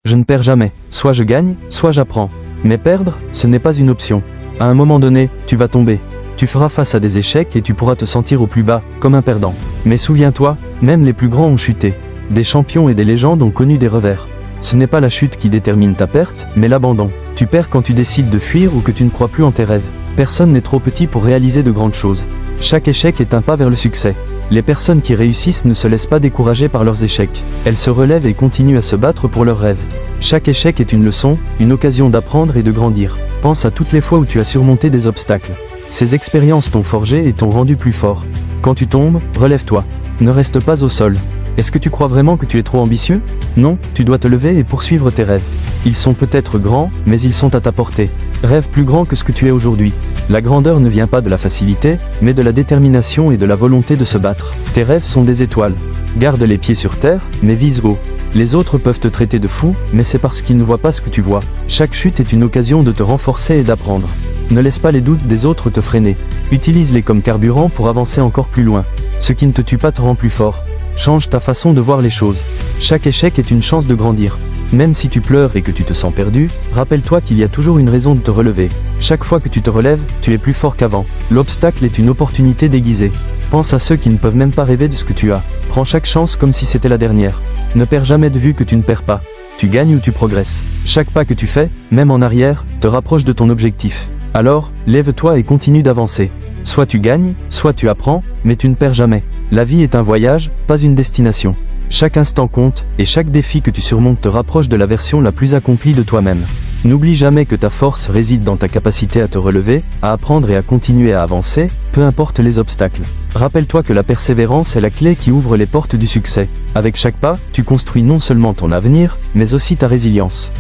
Je ne perds jamais. Soit je gagne, soit j'apprends. Mais perdre, ce n'est pas une option. À un moment donné, tu vas tomber. Tu feras face à des échecs et tu pourras te sentir au plus bas, comme un perdant. Mais souviens-toi, même les plus grands ont chuté. Des champions et des légendes ont connu des revers. Ce n'est pas la chute qui détermine ta perte, mais l'abandon. Tu perds quand tu décides de fuir ou que tu ne crois plus en tes rêves. Personne n'est trop petit pour réaliser de grandes choses. Chaque échec est un pas vers le succès. Les personnes qui réussissent ne se laissent pas décourager par leurs échecs. Elles se relèvent et continuent à se battre pour leurs rêves. Chaque échec est une leçon, une occasion d'apprendre et de grandir. Pense à toutes les fois où tu as surmonté des obstacles. Ces expériences t'ont forgé et t'ont rendu plus fort. Quand tu tombes, relève-toi. Ne reste pas au sol. Est-ce que tu crois vraiment que tu es trop ambitieux? Non, tu dois te lever et poursuivre tes rêves. Ils sont peut-être grands, mais ils sont à ta portée. Rêve plus grand que ce que tu es aujourd'hui. La grandeur ne vient pas de la facilité, mais de la détermination et de la volonté de se battre. Tes rêves sont des étoiles. Garde les pieds sur terre, mais vise haut. Les autres peuvent te traiter de fou, mais c'est parce qu'ils ne voient pas ce que tu vois. Chaque chute est une occasion de te renforcer et d'apprendre. Ne laisse pas les doutes des autres te freiner. Utilise-les comme carburant pour avancer encore plus loin. Ce qui ne te tue pas te rend plus fort. Change ta façon de voir les choses. Chaque échec est une chance de grandir. Même si tu pleures et que tu te sens perdu, rappelle-toi qu'il y a toujours une raison de te relever. Chaque fois que tu te relèves, tu es plus fort qu'avant. L'obstacle est une opportunité déguisée. Pense à ceux qui ne peuvent même pas rêver de ce que tu as. Prends chaque chance comme si c'était la dernière. Ne perds jamais de vue que tu ne perds pas. Tu gagnes ou tu progresses. Chaque pas que tu fais, même en arrière, te rapproche de ton objectif. Alors, lève-toi et continue d'avancer. Soit tu gagnes, soit tu apprends, mais tu ne perds jamais. La vie est un voyage, pas une destination. Chaque instant compte, et chaque défi que tu surmontes te rapproche de la version la plus accomplie de toi-même. N'oublie jamais que ta force réside dans ta capacité à te relever, à apprendre et à continuer à avancer, peu importe les obstacles. Rappelle-toi que la persévérance est la clé qui ouvre les portes du succès. Avec chaque pas, tu construis non seulement ton avenir, mais aussi ta résilience.